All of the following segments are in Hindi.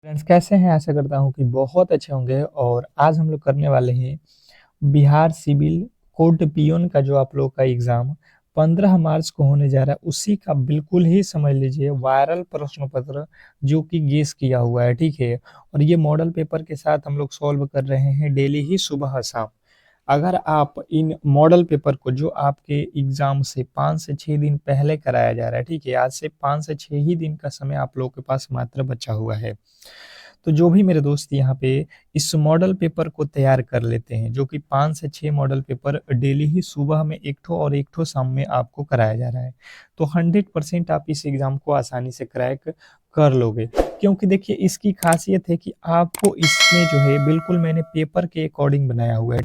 फ्रेंड्स कैसे हैं? आशा करता हूँ कि बहुत अच्छे होंगे। और आज हम लोग करने वाले हैं बिहार सिविल कोर्ट पियोन का जो आप लोग का एग्जाम 15 मार्च को होने जा रहा है, उसी का बिल्कुल ही समझ लीजिए वायरल प्रश्न पत्र जो कि गेस किया हुआ है। ठीक है। और ये मॉडल पेपर के साथ हम लोग सॉल्व कर रहे हैं डेली ही सुबह शाम। अगर आप इन मॉडल पेपर को जो आपके एग्जाम से 5 से 6 दिन पहले कराया जा रहा है, ठीक है, आज से 5 से 6 ही दिन का समय आप लोगों के पास मात्र बचा हुआ है। तो जो भी मेरे दोस्त यहाँ पे इस मॉडल पेपर को तैयार कर लेते हैं, जो कि 5 से 6 मॉडल पेपर डेली ही सुबह में एक ठो और एक ठो शाम में आपको कराया जा रहा है, तो 100% आप इस एग्जाम को आसानी से क्रैक कर लोगे। क्योंकि देखिए इसकी खासियत है कि आपको इसमें जो है बिल्कुल मैंने पेपर के अकॉर्डिंग बनाया हुआ है,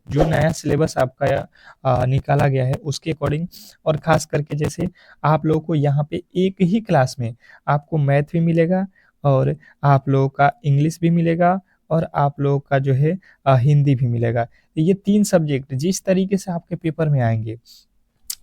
जो नया सिलेबस आपका निकाला गया है उसके अकॉर्डिंग। और खास करके जैसे आप लोगों को यहाँ पे एक ही क्लास में आपको मैथ भी मिलेगा, और आप लोगों का इंग्लिश भी मिलेगा, और आप लोगों का जो है हिंदी भी मिलेगा। तो ये 3 सब्जेक्ट जिस तरीके से आपके पेपर में आएंगे,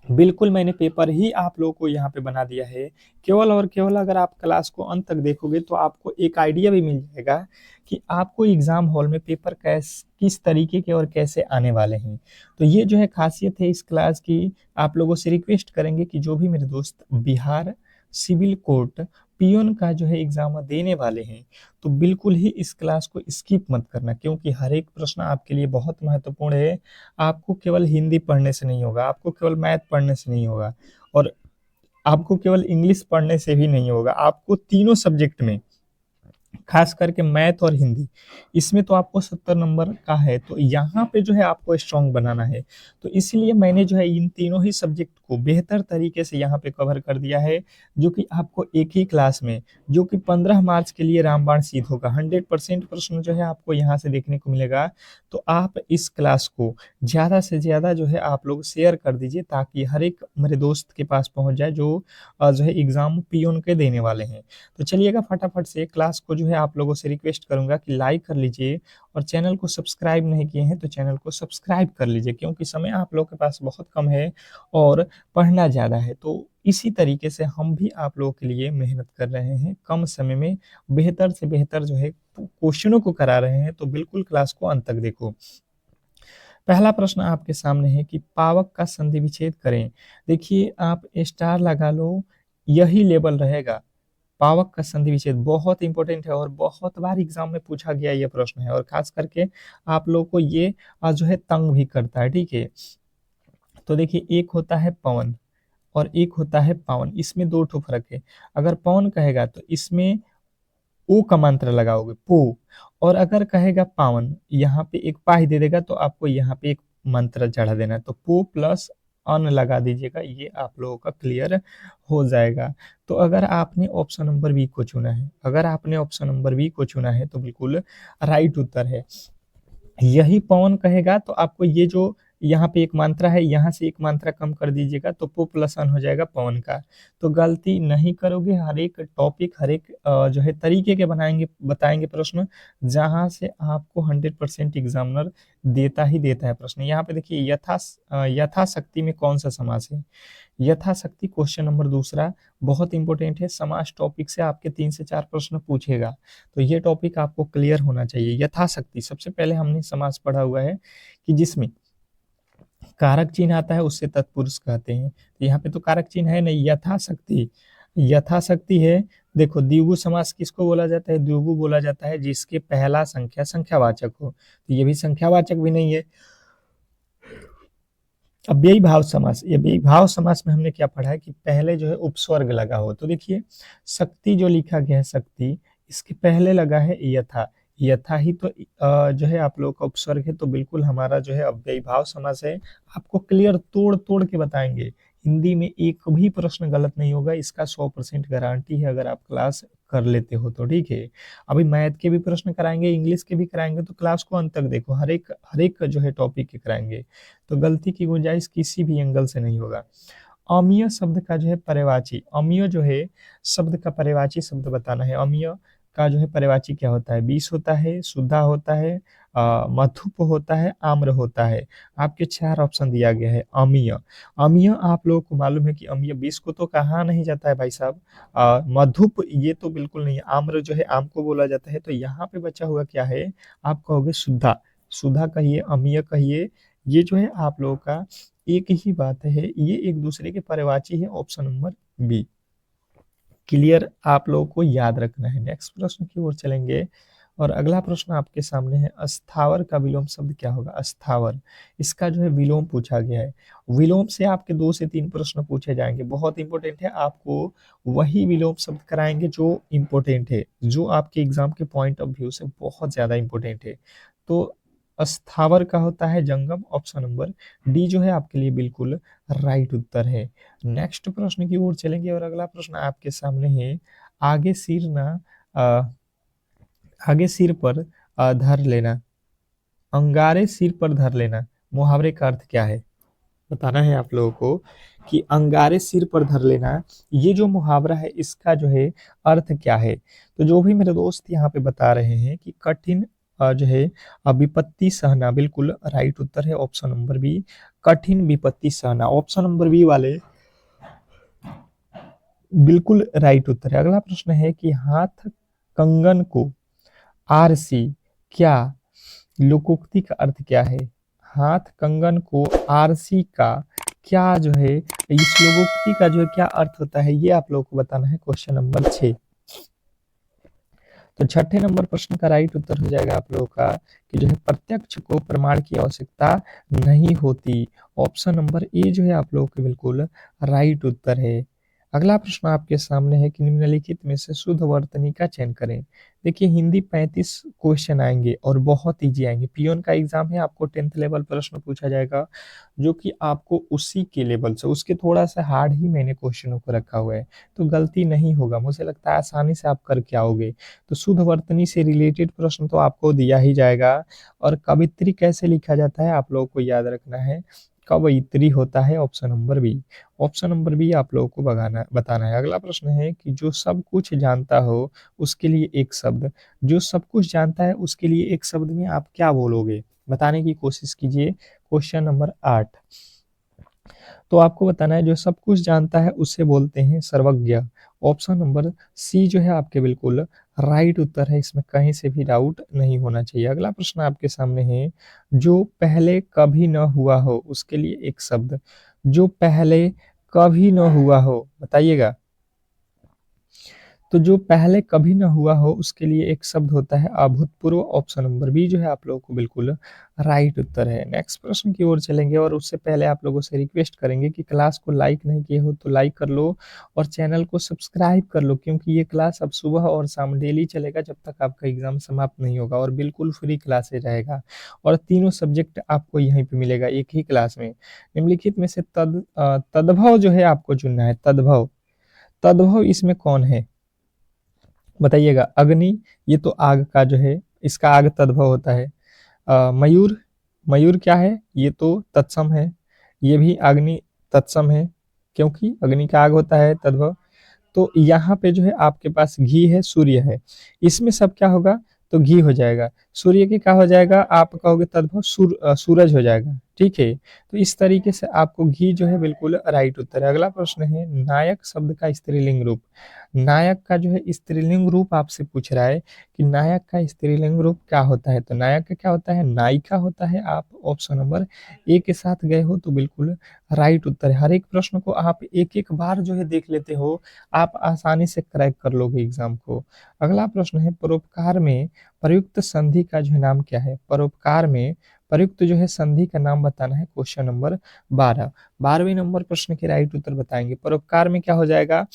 बिल्कुल मैंने पेपर ही आप लोगों को यहाँ पे बना दिया है। केवल और केवल अगर आप क्लास को अंत तक देखोगे तो आपको एक आइडिया भी मिल जाएगा कि आपको एग्जाम हॉल में पेपर किस तरीके के और कैसे आने वाले हैं। तो ये जो है खासियत है इस क्लास की। आप लोगों से रिक्वेस्ट करेंगे कि जो भी मेरे दोस्त बिहार सिविल कोर्ट पियोन का जो है एग्जाम देने वाले हैं, तो बिल्कुल ही इस क्लास को स्किप मत करना, क्योंकि हर एक प्रश्न आपके लिए बहुत महत्वपूर्ण है। आपको केवल हिंदी पढ़ने से नहीं होगा, आपको केवल मैथ पढ़ने से नहीं होगा, और आपको केवल इंग्लिश पढ़ने से भी नहीं होगा। आपको तीनों सब्जेक्ट में, खास करके मैथ और हिंदी, इसमें तो आपको 70 नंबर का है, तो यहाँ पे जो है आपको स्ट्रांग बनाना है। तो इसलिए मैंने जो है इन तीनों ही सब्जेक्ट को बेहतर तरीके से यहाँ पे कवर कर दिया है, जो कि आपको एक ही क्लास में, जो कि 15 मार्च के लिए रामबाण सिद्ध होगा। 100% प्रश्न जो है आपको यहाँ से देखने को मिलेगा। तो आप इस क्लास को ज़्यादा से ज़्यादा जो है आप लोग शेयर कर दीजिए, ताकि हर एक मेरे दोस्त के पास पहुँच जाए जो है एग्जाम पियोन के देने वाले हैं। तो चलिएगा फटाफट से क्लास को जो है आप लोगों से रिक्वेस्ट करूंगा कि लाइक कर लीजिए, और चैनल को सब्सक्राइब नहीं किए हैं तो चैनल को सब्सक्राइब कर लीजिए, क्योंकि समय आप लोगों के पास बहुत कम है और पढ़ना ज़्यादा है। तो इसी तरीके से हम भी आप लोगों के लिए मेहनत कर रहे हैं, कम समय में बेहतर से बेहतर जो है क्वेश्चनों को करा रहे हैं। तो बिल्कुल क्लास को अंत तक देखो। पहला प्रश्न आपके सामने है कि पावक का संधि विच्छेद करें। देखिए आप स्टार लगा लो, यही लेवल रहेगा। पावक का संधि विच्छेद बहुत इंपॉर्टेंट है और बहुत बार एग्जाम में पूछा गया ये प्रश्न है, और खास करके आप लोग को ये जो है तंग भी करता है। ठीक है। तो देखिए एक होता है पवन और एक होता है पावन, इसमें दो ठो फर्क है। अगर पवन कहेगा तो इसमें ओ का मंत्र लगाओगे पो, और अगर कहेगा पावन, यहाँ पे एक पा ही दे देगा तो आपको यहाँ पे एक मंत्र चढ़ा देना है। तो पो प्लस अन लगा दीजिएगा, ये आप लोगों का क्लियर हो जाएगा। तो अगर आपने ऑप्शन नंबर बी को चुना है, अगर आपने ऑप्शन नंबर बी को चुना है तो बिल्कुल राइट उत्तर है। यही पवन कहेगा तो आपको ये जो यहाँ पे एक मात्रा है, यहाँ से एक मात्रा कम कर दीजिएगा तो पो प्लस अन हो जाएगा पवन का। तो गलती नहीं करोगे। हर एक टॉपिक, हर एक जो है तरीके के बनाएंगे, बताएंगे प्रश्न, जहाँ से आपको 100% एग्जामिनर देता ही देता है प्रश्न। यहाँ पे देखिए यथाशक्ति में कौन सा समास है। यथाशक्ति क्वेश्चन नंबर दूसरा बहुत इंपॉर्टेंट है। समास टॉपिक से आपके 3 से 4 प्रश्न पूछेगा, तो ये टॉपिक आपको क्लियर होना चाहिए। यथाशक्ति सबसे पहले हमने समास पढ़ा हुआ है कि जिसमें कारक चिन्ह आता है उससे तत्पुरुष कहते हैं। तो यहाँ पे तो कारक चिन्ह है नहीं, यथाशक्ति, यथाशक्ति है। देखो द्विगु समास किसको बोला जाता है? द्विगु बोला जाता है जिसके पहला संख्या संख्यावाचक हो, तो ये भी संख्यावाचक भी नहीं है। अब यही भाव समास, ये यही भाव समास में हमने क्या पढ़ा है कि पहले जो है उपस्वर्ग लगा हो। तो देखिए शक्ति जो लिखा गया है शक्ति, इसके पहले लगा है यथा। यथा ही तो जो है आप लोग का उपस्वर्ग है, तो बिल्कुल हमारा जो है अव्ययी भाव समास है। आपको क्लियर तोड़ तोड़ के बताएंगे, हिंदी में एक भी प्रश्न गलत नहीं होगा, इसका 100% गारंटी है अगर आप क्लास कर लेते हो तो। ठीक है। अभी मैथ के भी प्रश्न कराएंगे, इंग्लिश के भी कराएंगे, तो क्लास को अंत तक देखो, हर एक जो है टॉपिक के कराएंगे, तो गलती की गुंजाइश किसी भी एंगल से नहीं होगा। अमीय शब्द का जो है पर्यायवाची, अमीय जो है शब्द का पर्यायवाची शब्द बताना है। अमीय का जो है पर्यायवाची क्या होता है? विष होता है, सुधा होता है, मधुप होता है, आम्र होता है। आपके 4 ऑप्शन दिया गया है। अम्लीय, अम्लीय आप लोगों को मालूम है कि अम्लीय विष को तो कहा नहीं जाता है भाई साहब। मधुप ये तो बिल्कुल नहीं है। आम्र जो है आम को बोला जाता है। तो यहाँ पे बचा हुआ क्या है? आप कहोगे सुधा, सुधा कहिए, अम्लीय कहिए, ये जो है आप लोगों का एक ही बात है, ये एक दूसरे के पर्यायवाची है। ऑप्शन नंबर बी क्लियर, आप लोगों को याद रखना है। नेक्स्ट प्रश्न की ओर चलेंगे और अगला प्रश्न आपके सामने है, अस्थावर का विलोम शब्द क्या होगा? अस्थावर, इसका जो है विलोम पूछा गया है। विलोम से आपके 2 से 3 प्रश्न पूछे जाएंगे, बहुत इंपॉर्टेंट है। आपको वही विलोम शब्द कराएंगे जो इंपॉर्टेंट है, जो आपके एग्जाम के पॉइंट ऑफ व्यू से बहुत ज्यादा इंपॉर्टेंट है। तो अस्थावर का होता है जंगम। ऑप्शन नंबर डी जो है आपके लिए बिल्कुल राइट उत्तर है। नेक्स्ट प्रश्न की ओर चलेंगे और अगला प्रश्न आपके सामने है, आगे सिर ना आगे सिर पर धर लेना, अंगारे सिर पर धर लेना, मुहावरे का अर्थ क्या है? बताना है आप लोगों को कि अंगारे सिर पर धर लेना, ये जो मुहावरा है इसका जो है अर्थ क्या है? तो जो भी मेरे दोस्त यहाँ पे बता रहे हैं कि कठिन जो है विपत्ति सहना, बिल्कुल राइट उत्तर है। ऑप्शन नंबर बी, कठिन विपत्ति सहना, ऑप्शन नंबर बी वाले बिल्कुल राइट उत्तर है। अगला प्रश्न है कि हाथ कंगन को आरसी, क्या लोकोक्ति का अर्थ क्या है? हाथ कंगन को आरसी का क्या जो है, इस लोकोक्ति का जो है क्या अर्थ होता है, ये आप लोगों को बताना है। Question number 6। तो छठे नंबर प्रश्न का राइट उत्तर हो जाएगा आप लोगों का कि जो है प्रत्यक्ष को प्रमाण की आवश्यकता नहीं होती। ऑप्शन नंबर ए जो है आप लोगों के बिल्कुल राइट उत्तर है। अगला प्रश्न आपके सामने है कि निम्नलिखित में से शुद्ध वर्तनी का चयन करें। देखिए हिंदी 35 क्वेश्चन आएंगे और बहुत इजी आएंगे। पियोन का एग्जाम है, आपको 10th लेवल प्रश्न पूछा जाएगा जो कि आपको उसी के लेवल से, उसके थोड़ा सा हार्ड ही मैंने क्वेश्चनों को रखा हुआ है, तो गलती नहीं होगा। मुझे लगता है आसानी से आप करके आओगे। तो शुद्ध वर्तनी से रिलेटेड प्रश्न तो आपको दिया ही जाएगा। और कवित्री कैसे लिखा जाता है आप लोगों को याद रखना है, कवयित्री होता है। Option number B, option number B आप लोगों को बताना है। अगला प्रश्न है कि जो सब कुछ जानता हो उसके लिए एक शब्द, जो सब कुछ जानता है उसके लिए एक शब्द में आप क्या बोलोगे? बताने की कोशिश कीजिए। क्वेश्चन नंबर 8, तो आपको बताना है जो सब कुछ जानता है उसे बोलते हैं सर्वज्ञ। ऑप्शन नंबर सी जो है आपके बिल्कुल राइट उत्तर है, इसमें कहीं से भी डाउट नहीं होना चाहिए। अगला प्रश्न आपके सामने है, जो पहले कभी न हुआ हो उसके लिए एक शब्द, जो पहले कभी न हुआ हो, बताइएगा। तो जो पहले कभी न हुआ हो उसके लिए एक शब्द होता है अभूतपूर्व। ऑप्शन नंबर बी जो है आप लोगों को बिल्कुल राइट उत्तर है। नेक्स्ट प्रश्न की ओर चलेंगे और उससे पहले आप लोगों से रिक्वेस्ट करेंगे कि क्लास को लाइक नहीं किए हो तो लाइक कर लो और चैनल को सब्सक्राइब कर लो, क्योंकि ये क्लास अब सुबह और शाम डेली चलेगा जब तक आपका एग्जाम समाप्त नहीं होगा और बिल्कुल फ्री क्लासेज रहेगा। और तीनों सब्जेक्ट आपको यहीं पे मिलेगा एक ही क्लास में। निम्नलिखित में से तद्भव जो है आपको चुनना है। तद्भव, तद्भव इसमें कौन है बताइएगा? अग्नि, ये तो आग का जो है, इसका आग तद्भव होता है। मयूर, मयूर क्या है? ये तो तत्सम है, ये भी अग्नि तत्सम है क्योंकि अग्नि का आग होता है तद्भव। तो यहाँ पे जो है आपके पास घी है, सूर्य है, इसमें सब क्या होगा? तो घी हो जाएगा। सूर्य की क्या हो जाएगा? आप कहोगे तद्भव सूरज हो जाएगा। ठीक है, तो इस तरीके से आपको घी जो है बिल्कुल राइट उत्तर है। अगला प्रश्न है, नायक शब्द का स्त्रीलिंग रूप। नायक का जो है स्त्रीलिंग रूप आपसे पूछ रहा है कि नायक का स्त्रीलिंग रूप क्या होता है? तो नायक का क्या होता है? नायिका होता है। आप ऑप्शन नंबर ए के साथ गए हो तो बिल्कुल राइट उत्तर है। हर एक प्रश्न को आप एक एक बार जो है देख लेते हो, आप आसानी से क्रैक कर लोगे एग्जाम को। अगला प्रश्न है, परोपकार में प्रयुक्त संधि का जो है नाम क्या है? परोपकार में प्रयुक्त जो है संधि का नाम बताना है। क्वेश्चन नंबर 12, 12वें नंबर प्रश्न के राइट उत्तर बताएंगे। परोपकार में क्या हो जाएगा?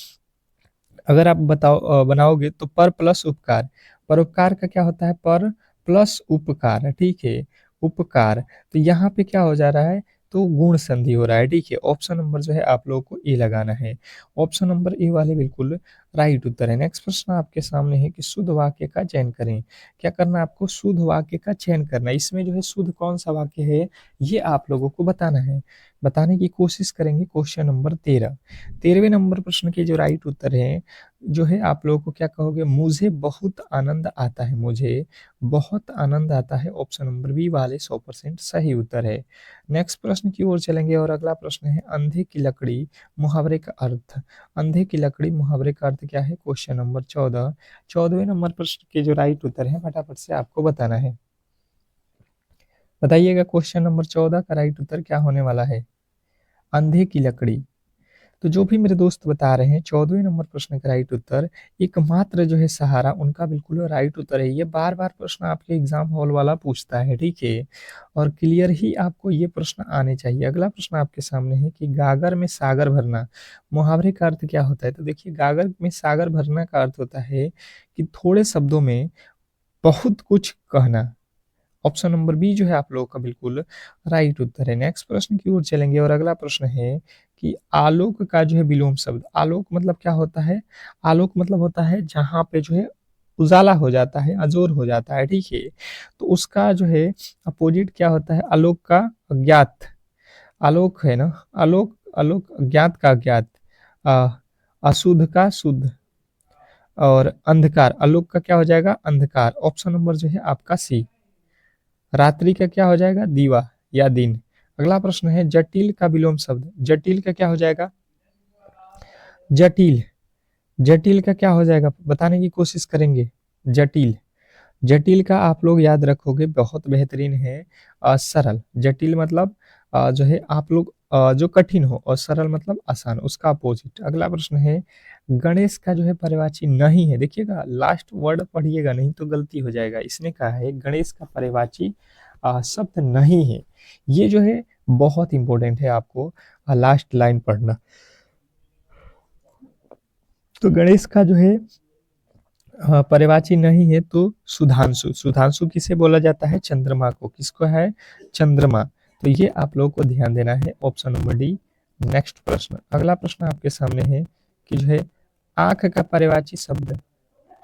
अगर आप बनाओगे तो पर प्लस उपकार, परोपकार का क्या होता है? पर प्लस उपकार। ठीक है, उपकार, तो यहाँ पे क्या हो जा रहा है? तो गुण संधि हो रहा है। ठीक है, ऑप्शन नंबर जो है आप लोगों को ए लगाना है। ऑप्शन नंबर ए वाले बिल्कुल राइट उत्तर है। नेक्स्ट प्रश्न आपके सामने है कि शुद्ध वाक्य का चयन करें। क्या करना है आपको? शुद्ध वाक्य का चयन करना है। इसमें जो है शुद्ध कौन सा वाक्य है ये आप लोगों को बताना है। बताने की कोशिश करेंगे। क्वेश्चन नंबर 13, 13वें नंबर प्रश्न के जो राइट उत्तर है जो है आप लोगों को क्या कहोगे, मुझे बहुत आनंद आता है, मुझे बहुत आनंद आता है। ऑप्शन नंबर बी वाले 100% सही उत्तर है। नेक्स्ट प्रश्न की ओर चलेंगे और अगला प्रश्न है अंधे की लकड़ी मुहावरे का अर्थ। अंधे की लकड़ी मुहावरे का अर्थ क्या है? क्वेश्चन नंबर 14, 14वें नंबर प्रश्न के जो राइट उत्तर है फटाफट से आपको बताना है। बताइएगा क्वेश्चन नंबर 14 का राइट उत्तर क्या होने वाला है? अंधे की लकड़ी। तो जो भी मेरे दोस्त बता रहे हैं 14वें नंबर प्रश्न का राइट उत्तर एकमात्र जो है सहारा, उनका बिल्कुल राइट उत्तर है। ये बार बार प्रश्न आपके एग्जाम हॉल वाला पूछता है, ठीक है, और क्लियर ही आपको ये प्रश्न आने चाहिए। अगला प्रश्न आपके सामने है कि गागर में सागर भरना मुहावरे का अर्थ क्या होता है? तो देखिए गागर में सागर भरना का अर्थ होता है कि थोड़े शब्दों में बहुत कुछ कहना। ऑप्शन नंबर बी जो है आप लोगों का बिल्कुल राइट उत्तर है। नेक्स्ट प्रश्न की ओर चलेंगे और अगला प्रश्न है कि आलोक का जो है विलोम शब्द, आलोक मतलब क्या होता है? आलोक मतलब होता है जहां पे जो है उजाला हो जाता है, अजोर हो जाता है, ठीक है। तो उसका जो है अपोजिट क्या होता है? आलोक का अज्ञात। आलोक है ना, आलोक आलोक अज्ञात का अज्ञात, अ, अशुद्ध का शुद्ध, और अंधकार, आलोक का क्या हो जाएगा? अंधकार। ऑप्शन नंबर जो है आपका सी। रात्रि का क्या हो जाएगा? दीवा या दिन। अगला प्रश्न है जटिल का विलोम शब्द, जटिल का क्या हो जाएगा? जटिल। जटिल का क्या हो जाएगा बताने की कोशिश करेंगे। जटिल, जटिल का आप लोग याद रखोगे, बहुत बेहतरीन है। सरल, जटिल मतलब जो है आप लोग जो कठिन हो, और सरल मतलब आसान, उसका अपोजिट। अगला प्रश्न है गणेश का जो है पर्यायवाची नहीं है। देखिएगा लास्ट वर्ड पढ़िएगा, नहीं तो गलती हो जाएगा। इसने कहा है गणेश का पर्यायवाची शब्द नहीं है। ये जो है बहुत इंपॉर्टेंट है, आपको लास्ट लाइन पढ़ना। तो गणेश का जो है पर्यायवाची नहीं है तो सुधांशु, सुधांशु किसे बोला जाता है? चंद्रमा को। किसको है? चंद्रमा। तो ये आप लोगों को ध्यान देना है। Option number D. नेक्स्ट प्रश्न, अगला प्रश्न आपके सामने है कि जो है आंख का पर्यायवाची शब्द,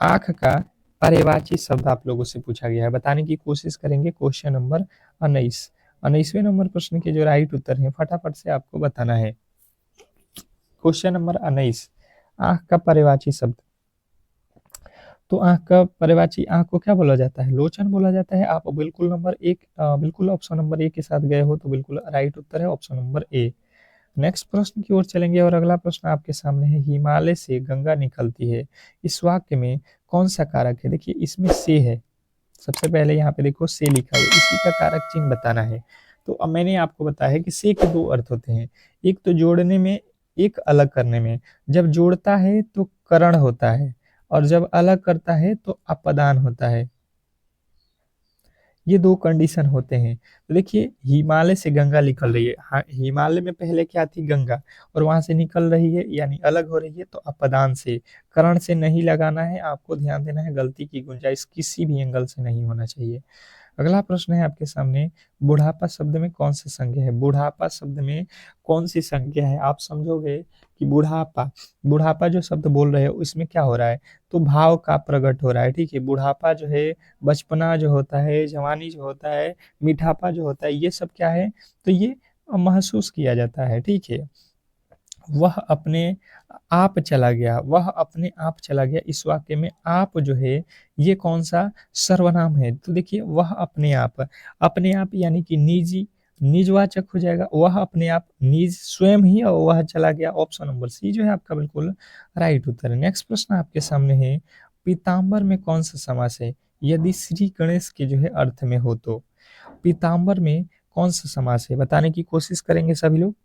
आंख का पर्यायवाची शब्द आप लोगों से पूछा गया है, बताने की कोशिश करेंगे। क्वेश्चन नंबर 19, 19वें नंबर प्रश्न के जो राइट उत्तर है फटाफट से आपको बताना है। क्वेश्चन नंबर 19, आंख का पर्यायवाची शब्द। तो आंख का पर्यायवाची, आंख को क्या बोला जाता है? लोचन बोला जाता है। आप बिल्कुल नंबर एक, बिल्कुल ऑप्शन नंबर ए के साथ गए हो, तो बिल्कुल राइट उत्तर है ऑप्शन नंबर ए। नेक्स्ट प्रश्न की ओर चलेंगे और अगला प्रश्न आपके सामने है हिमालय से गंगा निकलती है, इस वाक्य में कौन सा कारक है? देखिए इसमें से है, सबसे पहले यहाँ पे देखो से लिखा है, इसी का कारक चिन्ह बताना है। तो अब मैंने आपको बताया है कि से के दो अर्थ होते हैं, एक तो जोड़ने में, एक अलग करने में। जब जोड़ता है तो करण होता है, और जब अलग करता है तो अपदान होता है। ये दो कंडीशन होते हैं। तो देखिए हिमालय से गंगा निकल रही है, हाँ, हिमालय में पहले क्या थी? गंगा, और वहां से निकल रही है यानी अलग हो रही है, तो अपदान से, करण से नहीं लगाना है आपको, ध्यान देना है। गलती की गुंजाइश किसी भी एंगल से नहीं होना चाहिए। अगला प्रश्न है आपके सामने, बुढ़ापा शब्द में कौन सी संज्ञा है? बुढ़ापा शब्द में कौन सी संज्ञा है? आप समझोगे कि बुढ़ापा, बुढ़ापा जो शब्द बोल रहे हो इसमें क्या हो रहा है? तो भाव का प्रकट हो रहा है, ठीक है। बुढ़ापा जो है, बचपना जो होता है, जवानी जो होता है, मिठापा जो होता है, ये सब क्या है? तो ये महसूस किया जाता है, ठीक है। वह अपने आप चला गया, वह अपने आप चला गया, इस वाक्य में आप जो है ये कौन सा सर्वनाम है? तो देखिए वह अपने आप, अपने आप यानी कि निजी, निजवाचक हो जाएगा। वह अपने आप, निज स्वयं ही, और वह चला गया। ऑप्शन नंबर सी जो है आपका बिल्कुल राइट उत्तर है। नेक्स्ट प्रश्न आपके सामने है पीताम्बर में कौन सा समास है? यदि श्री गणेश के जो है अर्थ में हो तो पीताम्बर में कौन सा समास है? बताने की कोशिश करेंगे सभी लोग।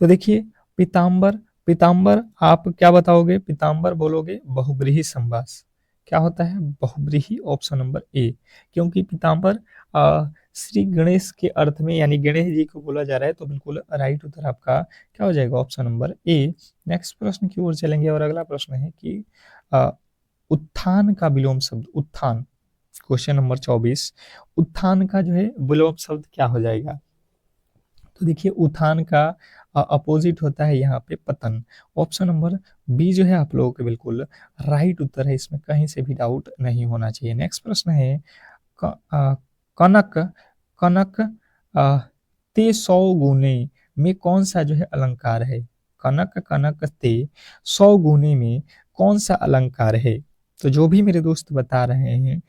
तो देखिए पीताम्बर, पीताम्बर आप क्या बताओगे? पीताम्बर बोलोगे बहुब्रीही समास। क्या होता है? बहुब्रीही। Option number A. क्योंकि पीताम्बर श्री गणेश के अर्थ में यानी गणेश जी को बोला जा रहा है, तो बिल्कुल राइट उत्तर आपका क्या हो जाएगा? ऑप्शन नंबर ए। नेक्स्ट प्रश्न की ओर चलेंगे और अगला प्रश्न है कि अ, उत्थान का विलोम शब्द, उत्थान। क्वेश्चन नंबर 24, उत्थान का जो है विलोम शब्द क्या हो जाएगा? तो देखिए उत्थान का अपोजिट होता है यहाँ पे पतन। ऑप्शन नंबर बी जो है आप लोगों के बिल्कुल राइट उत्तर है, इसमें कहीं से भी डाउट नहीं होना चाहिए। नेक्स्ट प्रश्न है कनक, कनक ते 100 गुने में कौन सा जो है अलंकार है? कनक कनक ते 100 गुने में कौन सा अलंकार है? तो जो भी मेरे दोस्त बता रहे हैं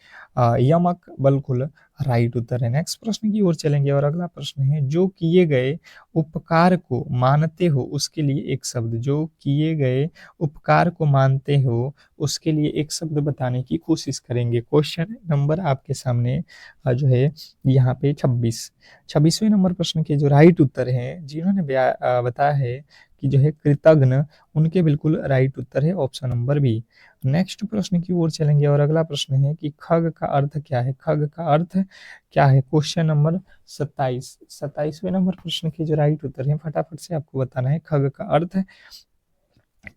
यमक बिल्कुल राइट उत्तर है। नेक्स्ट प्रश्न की ओर चलेंगे और अगला प्रश्न है, जो किए गए उपकार को मानते हो उसके लिए एक शब्द, जो किए गए उपकार को मानते हो उसके लिए एक शब्द बताने की कोशिश करेंगे। क्वेश्चन नंबर आपके सामने जो है यहाँ पे 26वें नंबर प्रश्न के जो राइट उत्तर हैं जिन्होंने बताया है कि जो है कृतघ्न, उनके बिल्कुल राइट उत्तर है ऑप्शन नंबर बी। नेक्स्ट प्रश्न की ओर चलेंगे और अगला प्रश्न है कि खग का अर्थ क्या है? खग का अर्थ क्या है? क्वेश्चन नंबर 27वें नंबर प्रश्न के जो राइट उत्तर है फटाफट से आपको बताना है खग का अर्थ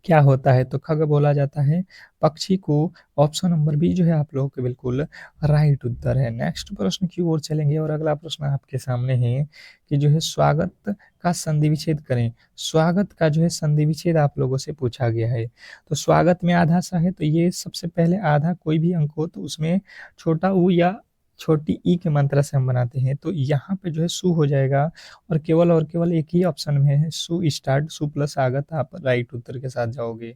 क्या होता है। तो खग बोला जाता है पक्षी को। ऑप्शन नंबर बी जो है आप लोगों के बिल्कुल राइट उत्तर है। नेक्स्ट प्रश्न की ओर चलेंगे और अगला प्रश्न आपके सामने है कि जो है स्वागत का संधि विच्छेद करें। स्वागत का जो है संधि विच्छेद आप लोगों से पूछा गया है। तो स्वागत में आधा सा है, तो ये सबसे पहले आधा कोई भी अंक हो तो उसमें छोटा ऊ या छोटी ई के मात्रा से हम बनाते हैं। तो यहाँ पे जो है सु हो जाएगा और केवल एक ही ऑप्शन में है सु स्टार्ट, सु प्लस आगत, आप राइट उत्तर के साथ जाओगे।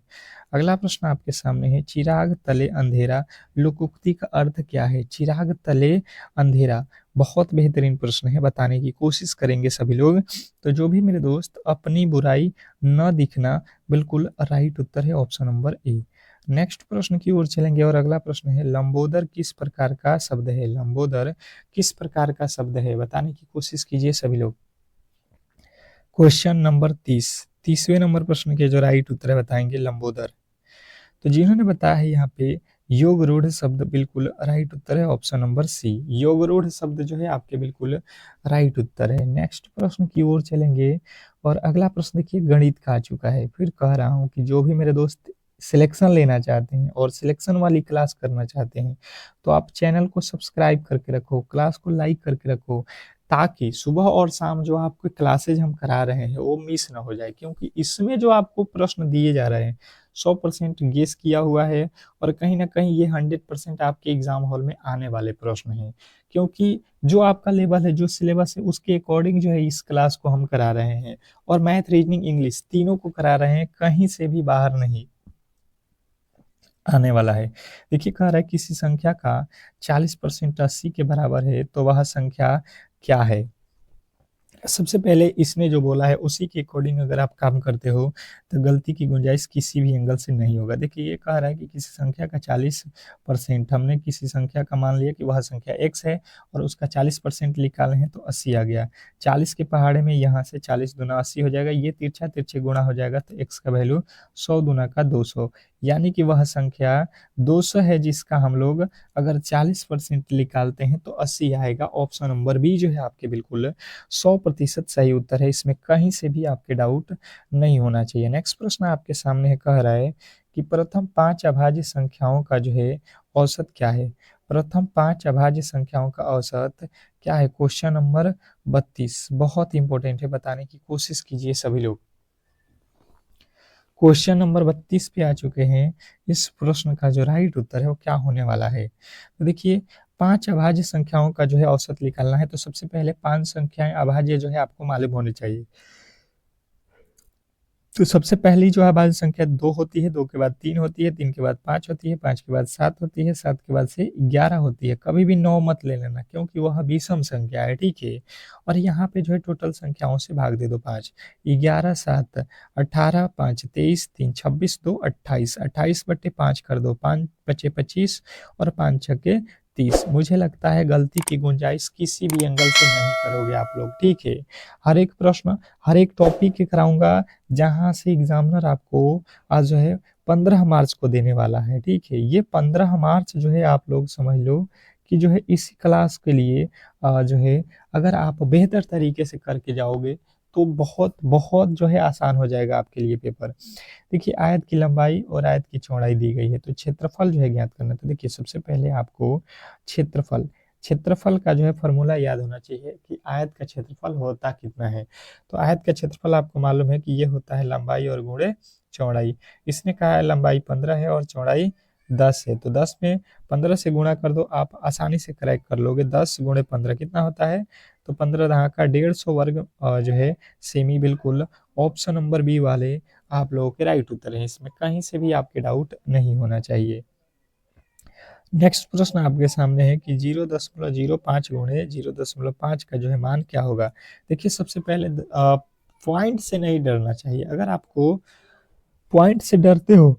अगला प्रश्न आपके सामने है, चिराग तले अंधेरा लोकोक्ति का अर्थ क्या है? चिराग तले अंधेरा बहुत बेहतरीन प्रश्न है, बताने की कोशिश करेंगे सभी लोग। तो जो भी मेरे दोस्त अपनी बुराई न दिखना बिल्कुल राइट उत्तर है ऑप्शन नंबर ए। नेक्स्ट प्रश्न की ओर चलेंगे और अगला प्रश्न है, लंबोदर किस प्रकार का शब्द है? लंबोदर किस प्रकार का शब्द है, बताने की कोशिश कीजिए सभी लोग। क्वेश्चन नंबर 30वें नंबर प्रश्न के जो राइट उत्तर है बताएंगे लंबोदर। तो जिन्होंने बताया है यहाँ पे योग रूढ़ शब्द बिल्कुल राइट उत्तर है ऑप्शन नंबर सी। योग रूढ़ शब्द जो है आपके बिल्कुल राइट उत्तर है। नेक्स्ट प्रश्न की ओर चलेंगे और अगला प्रश्न देखिए गणित का आ चुका है। फिर कह रहा हूँ कि जो भी मेरे दोस्त सिलेक्शन लेना चाहते हैं और सिलेक्शन वाली क्लास करना चाहते हैं तो आप चैनल को सब्सक्राइब करके रखो, क्लास को लाइक करके रखो, ताकि सुबह और शाम जो आपको क्लासेज हम करा रहे हैं वो मिस ना हो जाए। क्योंकि इसमें जो आपको प्रश्न दिए जा रहे हैं 100% गेस किया हुआ है और कहीं ना कहीं ये 100% आपके एग्जाम हॉल में आने वाले प्रश्न हैं। क्योंकि जो आपका लेवल है, जो सिलेबस है, उसके अकॉर्डिंग जो है इस क्लास को हम करा रहे हैं और मैथ, रीजनिंग, इंग्लिश तीनों को करा रहे हैं, कहीं से भी बाहर नहीं आने वाला है। देखिए कह रहा है किसी संख्या का 40% 80 के बराबर है तो वह संख्या क्या है? सबसे पहले इसने जो बोला है उसी के अकॉर्डिंग अगर आप काम करते हो तो गलती की गुंजाइश किसी भी एंगल से नहीं होगा। देखिए ये कह रहा है कि किसी संख्या का 40%, हमने किसी संख्या का मान लिया कि वह संख्या x है और उसका 40% निकाले हैं तो 80 आ गया। 40 के पहाड़े में यहाँ से 40 दूना 80 हो जाएगा, ये तिरछा तिरछे गुणा हो जाएगा तो x का वैल्यू 100 दूना का 200, यानी कि वह संख्या 200 है जिसका हम लोग अगर 40% निकालते हैं तो 80 आएगा। ऑप्शन नंबर बी जो है आपके बिल्कुल 100% सही उत्तर है, इसमें कहीं से भी आपके डाउट नहीं होना चाहिए। नेक्स्ट प्रश्न आपके सामने है, कह रहा है कि प्रथम 5 अभाज्य संख्याओं का जो है औसत क्या है? प्रथम 5 अभाज्य संख्याओं का औसत क्या है? क्वेश्चन नंबर 32 बहुत इंपॉर्टेंट है, बताने की कोशिश कीजिए सभी लोग। क्वेश्चन नंबर 32 पे आ चुके हैं। इस प्रश्न का जो राइट उत्तर है वो क्या होने वाला है? तो देखिए 5 अभाज्य संख्याओं का जो है औसत निकालना है तो सबसे पहले 5 संख्याएं अभाज्य जो है आपको मालूम होनी चाहिए। तो सबसे पहली जो अभाज्य संख्या 2 होती है, 2 के बाद 3 होती है, 3 के बाद 5 होती है, 5 के बाद 7 होती है, 7 के बाद से 11 होती है। कभी भी 9 मत ले लेना क्योंकि वह विषम संख्या है, ठीक है। और यहाँ पे जो है टोटल संख्याओं से भाग दे दो 5, 11 7 18 5 23 3 26 2 28, 28/5 कर दो, 5 बचे 25 और 5 छके 30। मुझे लगता है गलती की गुंजाइश किसी भी एंगल से नहीं करोगे आप लोग, ठीक है। हर एक प्रश्न, हर एक टॉपिक के कराऊंगा जहां से एग्जामिनर आपको आज जो है 15 मार्च को देने वाला है, ठीक है। ये 15 मार्च जो है आप लोग समझ लो कि जो है इस क्लास के लिए जो है अगर आप बेहतर तरीके से करके जाओगे तो बहुत बहुत जो है आसान हो जाएगा आपके लिए पेपर। देखिए आयत की लंबाई और आयत की चौड़ाई दी गई है तो क्षेत्रफल जो है ज्ञात करना। तो देखिए सबसे पहले आपको क्षेत्रफल क्षेत्रफल का जो है फॉर्मूला याद होना चाहिए कि आयत का क्षेत्रफल होता कितना है। तो आयत का क्षेत्रफल आपको मालूम है कि ये होता है लंबाई और गुणे चौड़ाई। इसने कहा है लंबाई 15 है और चौड़ाई 10 है, तो 10 में 15 से गुणा कर दो, आप आसानी से क्रैक कर लोगे। 10 गुणे 15 कितना होता है? तो 15 दहाका 150 वर्ग जो है सेमी बिल्कुल ऑप्शन नंबर बी वाले आप लोगों के राइट उत्तर हैं। इसमें कहीं से भी आपके डाउट नहीं होना चाहिए। नेक्स्ट प्रश्न आपके सामने है कि 0.05 गुणे 0.5 का जो है मान क्या होगा। देखिए सबसे पहले पॉइंट से नहीं डरना चाहिए। अगर आपको पॉइंट से डरते हो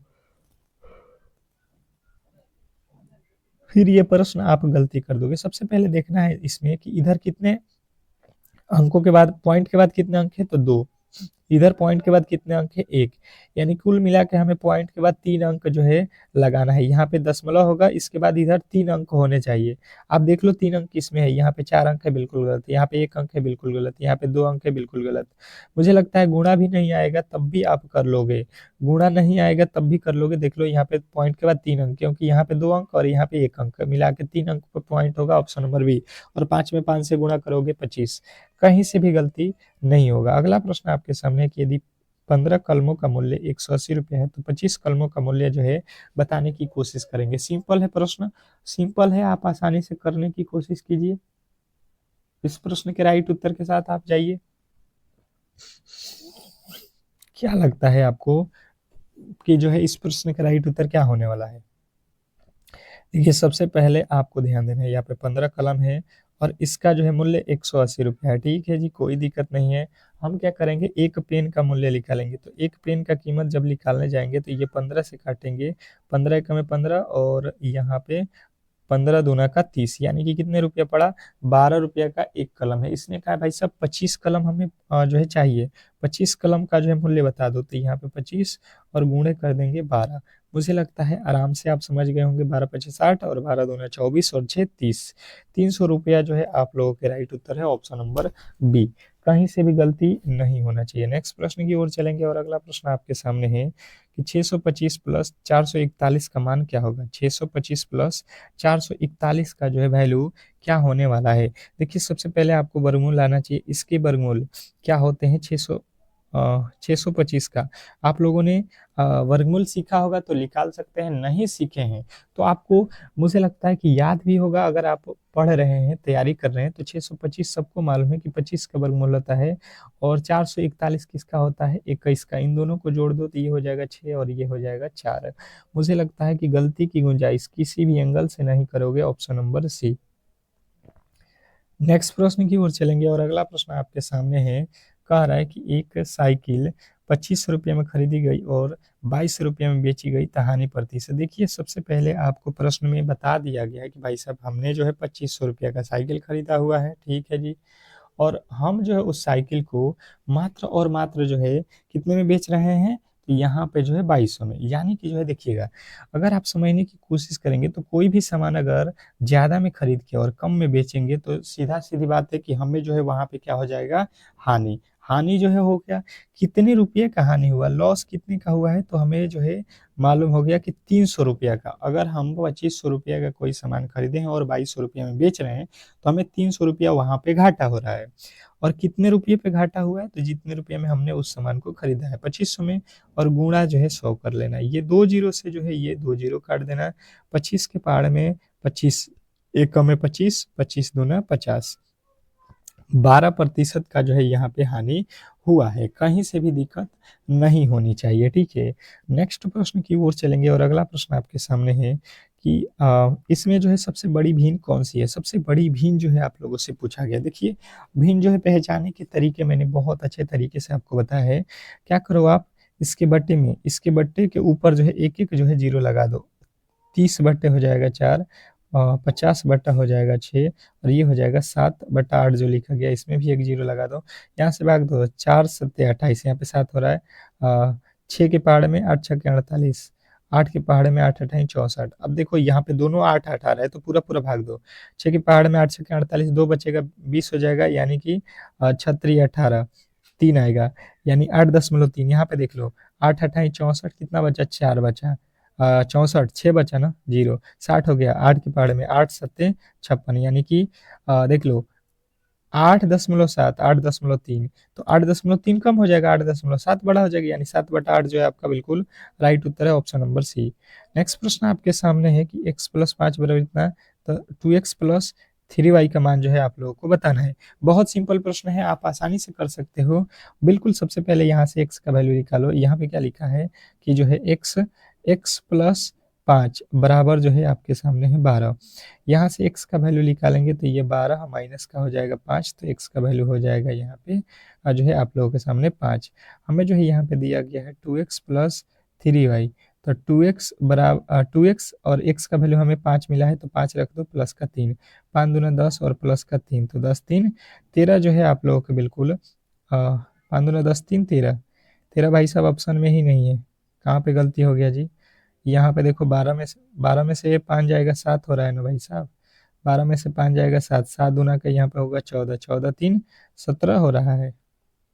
फिर ये प्रश्न आप गलती कर दोगे। सबसे पहले देखना है इसमें कि इधर कितने अंकों के बाद पॉइंट के बाद कितने अंक है, तो 2। इधर पॉइंट के बाद कितने अंक है, 1। यानी कुल मिला के हमें पॉइंट के बाद 3 अंक जो है लगाना है। यहाँ पे दशमलव होगा, इसके बाद इधर 3 अंक होने चाहिए। आप देख लो 3 अंक किसमें है, यहाँ पे 4 अंक है, बिल्कुल गलत। यहाँ पे 1 अंक है, बिल्कुल गलत। यहाँ पे 2 अंक है, बिल्कुल गलत। मुझे लगता है गुणा भी नहीं आएगा तब भी आप कर लोगे, गुणा नहीं आएगा तब भी कर लोगे। देख लो यहाँ पे पॉइंट के बाद 3 अंक, क्योंकि यहाँ पे 2 अंक और यहाँ पे 1 अंक, मिला के 3 अंक पर पॉइंट होगा, ऑप्शन नंबर बी। और 5 में 5 से गुणा करोगे 25, कहीं से भी गलती नहीं होगा। अगला प्रश्न आपके सामने है कि यदि 15 कलमों का मूल्य 180 रुपये है तो 25 कलमों का मूल्य जो है बताने की कोशिश करेंगे। सिंपल है प्रश्न, सिंपल है, आप आसानी से करने की कोशिश कीजिए। इस प्रश्न के राइट उत्तर के साथ आप जाइए। क्या लगता है आपको कि जो है इस प्रश्न का राइट उत्तर क्या होने वाला है। देखिए सबसे पहले आपको ध्यान देना है, यहाँ पे 15 कलम है और इसका जो है मूल्य 180 रुपये है। ठीक है जी, कोई दिक्कत नहीं है। हम क्या करेंगे, एक पेन का मूल्य निकालेंगे। तो एक पेन का कीमत जब निकालने जाएंगे तो ये 15 से काटेंगे, 15 एक में 15 और यहाँ पे 15 दूना का 30, यानी कि कितने रुपया पड़ा, 12 रुपया का एक कलम है। इसने कहा भाई साहब 25 कलम हमें जो है चाहिए, 25 कलम का जो है मूल्य बता दो। तो यहाँ पे 25 और गुणे कर देंगे 12। मुझे लगता है आराम से आप समझ गए होंगे, 12 25 60 और 12 दूना 24 और 6 30, 300 रुपया जो है आप लोगों के राइट उत्तर है, ऑप्शन नंबर बी। कहीं से भी गलती नहीं होना चाहिए। नेक्स्ट प्रश्न की ओर चलेंगे और अगला प्रश्न आपके सामने है कि 625 प्लस 441 का मान क्या होगा। 625 प्लस 441 का जो है वैल्यू क्या होने वाला है। देखिए सबसे पहले आपको वर्गमूल लाना चाहिए। इसके वर्गमूल क्या होते हैं, 625 का आप लोगों ने वर्गमूल सीखा होगा तो निकाल सकते हैं, नहीं सीखे हैं तो आपको मुझे लगता है कि याद भी होगा। अगर आप पढ़ रहे हैं, तैयारी कर रहे हैं तो 625 सबको मालूम है कि 25 का वर्गमूल होता है और 441 किसका होता है, 21 का। इन दोनों को जोड़ दो तो ये हो जाएगा 6 और ये हो जाएगा 4। मुझे लगता है कि गलती की गुंजाइश किसी भी एंगल से नहीं करोगे, ऑप्शन नंबर सी। नेक्स्ट प्रश्न की ओर चलेंगे और अगला प्रश्न आपके सामने है। कह रहा है कि एक साइकिल 25 रुपये में खरीदी गई और 22 रुपये में बेची गई, कहानी प्रतिशत। देखिए सबसे पहले आपको प्रश्न में बता दिया गया है कि भाई साहब हमने जो है 2500 रुपये का साइकिल खरीदा हुआ है, ठीक है जी। और हम जो है उस साइकिल को मात्र और मात्र जो है कितने में बेच रहे हैं, तो यहाँ पे जो है 2200 में। यानी कि जो है देखिएगा, अगर आप समझने की कोशिश करेंगे तो कोई भी सामान अगर ज़्यादा में खरीद के और कम में बेचेंगे तो सीधा सीधी बात है कि हमें जो है वहाँ पे क्या हो जाएगा, हानि। हानि जो है हो गया, कितने रुपये का हानि हुआ, लॉस कितने का हुआ है, तो हमें जो है मालूम हो गया कि 300 रुपया का। अगर हम 2500 रुपया का कोई सामान खरीदे हैं और 2200 रुपया में बेच रहे हैं तो हमें 300 रुपया वहाँ पे घाटा हो रहा है। और कितने रुपये पे घाटा हुआ है, तो जितने रुपये में हमने उस सामान को खरीदा है 2500 में, और गुणा जो है 100 कर लेना है। ये 2 जीरो से जो है ये 2 जीरो काट देना है। 25 के पहाड़ में 25, एक कम में 25, 25 दूना 50, 12% का जो है यहाँ पे हानि हुआ है। कहीं से भी दिक्कत नहीं होनी चाहिए, ठीक है। नेक्स्ट प्रश्न की ओर चलेंगे और अगला प्रश्न आपके सामने है कि इसमें जो है सबसे बड़ी भीन कौन सी है। सबसे बड़ी भीन जो है आप लोगों से पूछा गया। देखिए भीन जो है पहचानने के तरीके मैंने बहुत अच्छे तरीके से आपको बताया है। क्या करो आप, इसके बट्टे में, इसके बट्टे के ऊपर जो है एक एक जो है जीरो लगा दो। 30 बट्टे हो जाएगा 4, 50 बट्टा हो जाएगा 6 और ये हो जाएगा 7/8 जो लिखा गया, इसमें भी एक जीरो लगा दो। यहाँ से भाग दो, 4 सत्ते 28, यहाँ पे 7 हो रहा है। 6 के पहाड़ में 8 छक्के 48, 8 के पहाड़ में 8 अठाई 64। अब देखो यहाँ पे दोनों 8 8 आ रहा है तो पूरा पूरा भाग दो। 6 के पहाड़ में 8 छक्के 48, 2 बचेगा 20 हो जाएगा, यानी कि 36 18, 3 आएगा, यानी 8.3। यहाँ पे देख लो 8 अठाई 64, कितना बचा, 4 बचा, 64, 6 बचा ना, जीरो, 60 हो गया। 8 के पहाड़ में 8 सत्ते 56, यानी कि देख लो 8.7, 8.3, तो 8.3 कम हो जाएगा, 8.7 बड़ा हो जाएगा, यानी 7/8 जो है आपका बिल्कुल राइट उत्तर है, ऑप्शन नंबर सी। नेक्स्ट प्रश्न आपके सामने है कि x + 5 बराबर इतना, तो 2x + 3y का मान जो है आप लोगों को बताना है। बहुत सिंपल प्रश्न है, आप आसानी से कर सकते हो। बिल्कुल सबसे पहले यहाँ से x का वैल्यू निकालो। यहाँ पे क्या लिखा है कि जो है x प्लस 5 बराबर जो है आपके सामने है 12। यहाँ से x का वैल्यू निकालेंगे तो ये 12 माइनस का हो जाएगा 5, तो x का वैल्यू हो जाएगा यहाँ पे जो है आप लोगों के सामने 5। हमें जो है यहाँ पे दिया गया है 2x प्लस 3y, तो 2x बराबर 2x और x का वैल्यू हमें 5 मिला है, तो 5 रख दो प्लस का 3, 5 दूना 10 और प्लस का 3, तो 10 3 13 जो है आप लोगों के बिल्कुल 5 दूना 10 3 13। 13 भाई साहब ऑप्शन में ही नहीं है, कहाँ पे गलती हो गया जी? यहाँ पे देखो 12 में से 5 जाएगा 7 हो रहा है ना भाई साहब, 12 में से 5 जाएगा 7, 7 दूना का यहाँ पे होगा 14, 14 3 17 हो रहा है।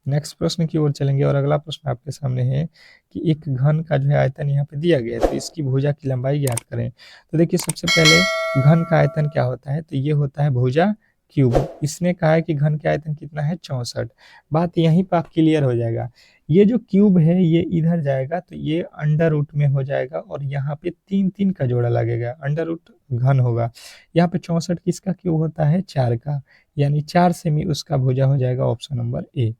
नेक्स्ट प्रश्न की ओर चलेंगे और अगला प्रश्न आपके सामने है कि एक घन का जो है आयतन यहाँ पे दिया गया है, तो इसकी भुजा की लंबाई ज्ञात करें। तो देखिए सबसे पहले घन का आयतन क्या होता है, तो ये होता है भुजा क्यूब। इसने कहा है कि घन का आयतन कितना है 64। बात यहीं पर क्लियर हो जाएगा। ये जो क्यूब है ये इधर जाएगा तो ये अंडर रूट में हो जाएगा और यहाँ पे 3 3 का जोड़ा लगेगा, अंडर रूट घन होगा। यहाँ पे 64 किसका क्यूब होता है 4 का, यानी 4 सेमी उसका भुजा हो जाएगा, ऑप्शन नंबर ए।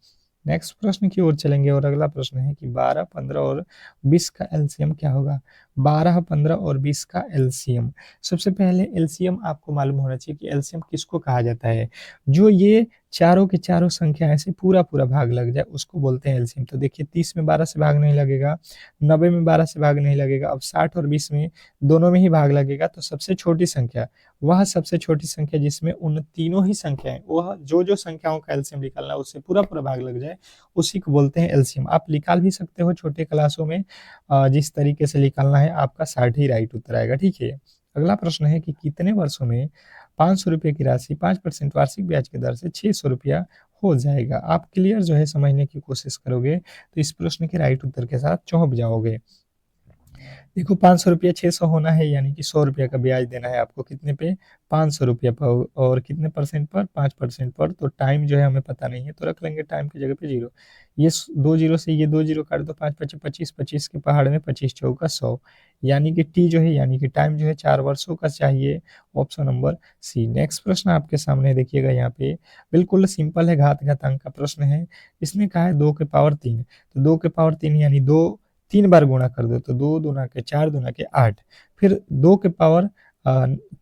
नेक्स्ट प्रश्न की ओर चलेंगे और अगला प्रश्न है कि 12, 15 और 20 का एलसीएम क्या होगा। 12, 15 और 20 का एलसीएम, सबसे पहले एलसीएम आपको मालूम होना चाहिए कि एलसीएम किसको कहा जाता है। जो ये चारों के चारों संख्या से पूरा पूरा भाग लग जाए उसको बोलते हैं एलसीएम। तो देखिए 30 में 12 से भाग नहीं लगेगा, 90 में 12 से भाग नहीं लगेगा, अब 60 और 20 में दोनों में ही भाग लगेगा। तो सबसे छोटी संख्या, वह सबसे छोटी संख्या जिसमें उन तीनों ही संख्याएं, वह जो संख्याओं का एलसीएम निकालना उससे पूरा पूरा भाग लग जाए उसी को बोलते हैं एलसीएम। आप निकाल भी सकते हो छोटे क्लासों में, जिस तरीके से निकालना है आपका 60 ही राइट उत्तर आएगा, ठीक है। अगला प्रश्न है कि कितने वर्षों में 500 रुपये की राशि 5% वार्षिक ब्याज की दर से 600 रुपया हो जाएगा। आप क्लियर जो है समझने की कोशिश करोगे तो इस प्रश्न के राइट उत्तर के साथ चौंक जाओगे। देखो 500 रुपया 600 होना है, यानी कि 100 रुपया का ब्याज देना है आपको, कितने पे 500 रुपया पर, और कितने परसेंट पर 5% पर। तो टाइम जो है हमें पता नहीं है तो रख लेंगे टाइम की जगह पे 0। ये 2 जीरो से ये 2 जीरो काट दो, 5 5 25, 25 के पहाड़ में 25 चौका 100, यानी कि टी जो है यानी कि टाइम जो है 4 वर्षों का चाहिए, ऑप्शन नंबर सी। नेक्स्ट प्रश्न आपके सामने देखिएगा, यहाँ पे बिल्कुल सिंपल है, घात घातांक का प्रश्न है। इसने कहा है 2 के पावर 3, तो 2 के पावर 3 यानी 2 3 बार गुणा कर दो, तो 2 दूना के 4 दूना के 8, फिर 2 के पावर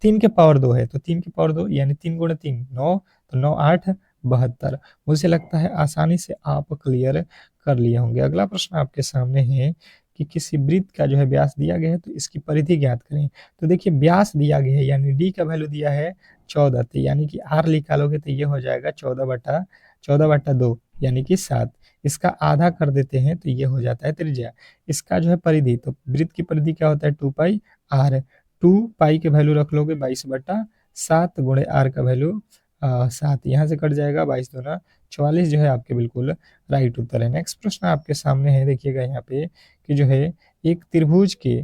3 के पावर 2 है तो 3 के पावर 2 यानी 3 गुणा 3 9, तो 9 8 72। मुझे लगता है आसानी से आप क्लियर कर लिए होंगे। अगला प्रश्न आपके सामने है कि किसी वृत्त का जो है व्यास दिया गया है तो इसकी परिधि ज्ञात करें। तो देखिए व्यास दिया गया है यानी डी का वैल्यू दिया है 14, तो यानी कि आर निकालोगे तो ये हो जाएगा 14/2 यानी कि 7। इसका आधा कर देते हैं तो ये हो जाता है त्रिज्या। इसका जो है परिधि, तो वृत्त की परिधि क्या होता है 2 पाई आर, 2 पाई के वैल्यू रख लोगे 22/7 गुणे आर का वैल्यू 7, यहाँ से कट जाएगा 22 दूना 44 जो है आपके बिल्कुल राइट उत्तर है। नेक्स्ट प्रश्न आपके सामने है, देखिएगा यहाँ पे कि जो है एक त्रिभुज के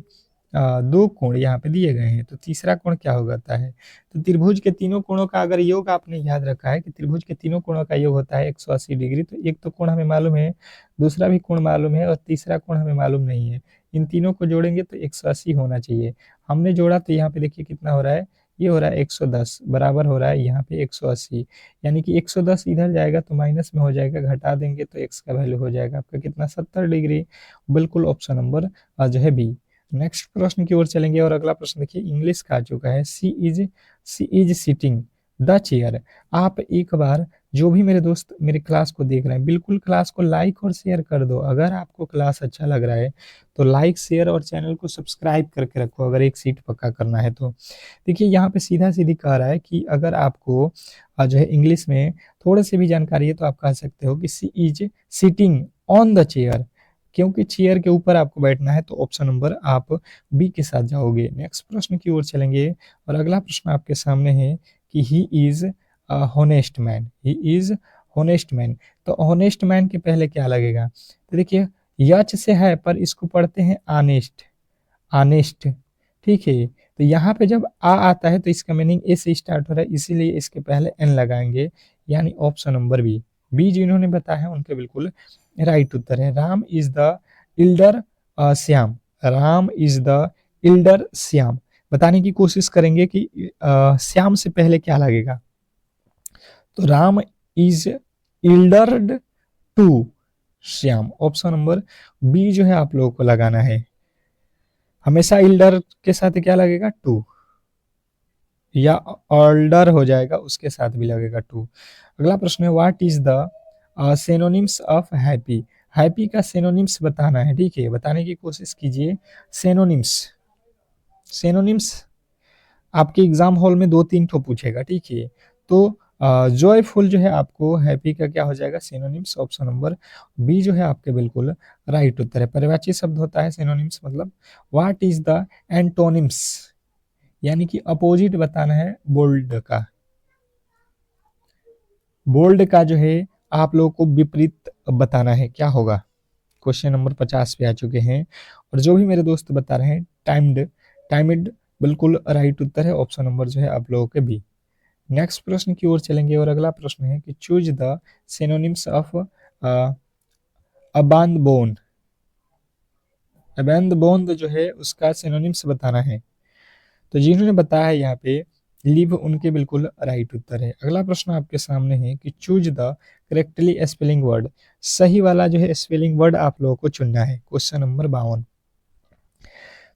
2 कोण यहाँ पे दिए गए हैं, तो तीसरा कोण क्या होता है। तो त्रिभुज के तीनों कोणों का अगर योग आपने याद रखा है कि त्रिभुज के तीनों कोणों का योग होता है 180 डिग्री, तो एक तो कोण हमें मालूम है, दूसरा भी कोण मालूम है और तीसरा कोण हमें मालूम नहीं है। इन तीनों को जोड़ेंगे तो 180 होना चाहिए। हमने जोड़ा तो यहाँ पे देखिए कितना हो रहा है, ये हो रहा है 110 बराबर हो रहा है यहाँ पे 180, यानी कि 110 इधर जाएगा तो माइनस में हो जाएगा, घटा देंगे तो x का वैल्यू हो जाएगा आपका कितना 70 डिग्री, बिल्कुल ऑप्शन नंबर जो है बी। नेक्स्ट प्रश्न की ओर चलेंगे और अगला प्रश्न देखिए इंग्लिश का आ चुका है, सी इज सिटिंग द चेयर। आप एक बार जो भी मेरे दोस्त मेरे क्लास को देख रहे हैं बिल्कुल क्लास को लाइक और शेयर कर दो। अगर आपको क्लास अच्छा लग रहा है तो लाइक शेयर और चैनल को सब्सक्राइब करके रखो, अगर एक सीट पक्का करना है तो। देखिए यहाँ पे सीधा सीधी कह रहा है कि अगर आपको जो है इंग्लिश में थोड़े से भी जानकारी है तो आप कह सकते हो कि she is sitting on the chair, क्योंकि चेयर के ऊपर आपको बैठना है, तो ऑप्शन नंबर आप बी के साथ जाओगे। नेक्स्ट प्रश्न की ओर चलेंगे और अगला प्रश्न आपके सामने है कि he is honest man, he is honest man. तो होनेस्ट मैन के पहले क्या लगेगा, तो देखिए यच से है पर इसको पढ़ते हैं आनेस्ट, आनेस्ट, ठीक है। तो यहाँ पे जब आ आता है तो इसका मीनिंग ए से स्टार्ट हो रहा है, इसीलिए इसके पहले एन लगाएंगे, यानी ऑप्शन नंबर बी। बी जिन्होंने बताया है उनके बिल्कुल राइट उत्तर है। Ram is the elder Shyam, Ram is the elder Shyam. बताने की कोशिश करेंगे कि श्याम से पहले क्या लगेगा। तो Ram is elder to Shyam, option number B जो है आप लोगों को लगाना है। हमेशा इल्डर के साथ क्या लगेगा, टू, या ऑल्डर हो जाएगा उसके साथ भी लगेगा टू। अगला प्रश्न है, what is the synonyms of happy. Happy का सिनोनिम्स बताना है, ठीक है, बताने की कोशिश कीजिए। सिनोनिम्स, सिनोनिम्स आपके एग्जाम हॉल में 2-3 ठो पूछेगा, ठीक है। तो जॉयफुल जो है आपको हैप्पी का क्या हो जाएगा, सिनोनिम्स, ऑप्शन नंबर बी जो है आपके बिल्कुल राइट उत्तर है। पर्यायवाची शब्द होता है सिनोनिम्स मतलब। व्हाट इज द एंटोनिम्स, यानी कि अपोजिट बताना है बोल्ड का। बोल्ड का जो है आप लोगों को विपरीत बताना है, क्या होगा। क्वेश्चन नंबर 50 पे आ चुके हैं, और जो भी मेरे दोस्त बता रहे हैं टाइम्ड, टाइमिड बिल्कुल राइट उत्तर है, ऑप्शन नंबर जो है आप लोगों के बी। नेक्स्ट प्रश्न की ओर चलेंगे, और अगला प्रश्न है कि choose the synonyms of abandon. Abandon जो है उसका सिनोनिम्स बताना है। तो जिन्होंने बताया है यहाँ पे लिव, उनके बिल्कुल राइट उत्तर है। अगला प्रश्न आपके सामने है कि choose the correctly spelling word. सही वाला जो है स्पेलिंग वर्ड आप लोगों को चुनना है। Question number 52।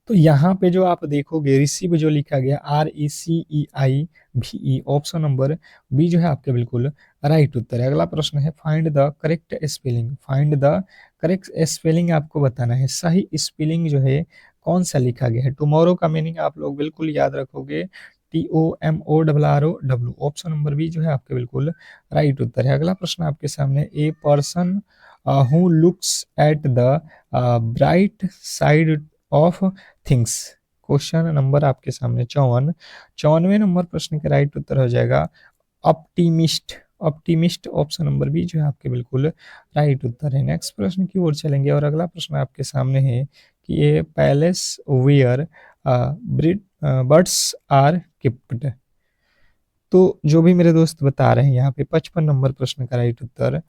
तो यहाँ पे जो आप देखोगे रिसीव जो लिखा गया RECEIVE, ऑप्शन नंबर बी जो है आपके बिल्कुल राइट उत्तर है। अगला प्रश्न है find the correct spelling. Find the correct spelling आपको बताना है, सही स्पेलिंग जो है कौन सा लिखा गया है। टुमारो का मीनिंग आप लोग बिल्कुल याद रखोगे, TOMORROW, ऑप्शन नंबर बी जो है आपके बिल्कुल राइट उत्तर है। अगला प्रश्न आपके सामने, a person who looks at the bright side of things. Question number आपके सामने 54, 54वें नंबर प्रश्न का राइट उत्तर हो जाएगा optimist. Optimist, option number B जो है आपके बिल्कुल राइट उत्तर है। नेक्स्ट प्रश्न की ओर चलेंगे, और अगला प्रश्न आपके सामने है कि ये पैलेस वेयर बर्ड्स आर किप्ड। तो जो भी मेरे दोस्त बता रहे हैं यहाँ पे 55 नंबर प्रश्न का राइट उत्तर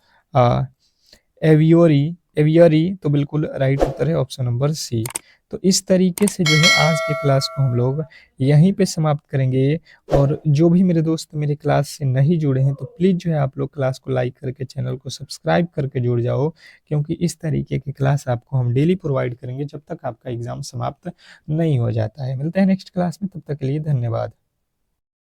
एवियोरी, एवियरी तो बिल्कुल राइट उत्तर है, ऑप्शन नंबर सी। तो इस तरीके से जो है आज के क्लास को हम लोग यहीं पे समाप्त करेंगे। और जो भी मेरे दोस्त मेरे क्लास से नहीं जुड़े हैं तो प्लीज़ जो है आप लोग क्लास को लाइक करके चैनल को सब्सक्राइब करके जुड़ जाओ, क्योंकि इस तरीके की क्लास आपको हम डेली प्रोवाइड करेंगे जब तक आपका एग्ज़ाम समाप्त नहीं हो जाता है। मिलते हैं नेक्स्ट क्लास में, तब तक के लिए धन्यवाद।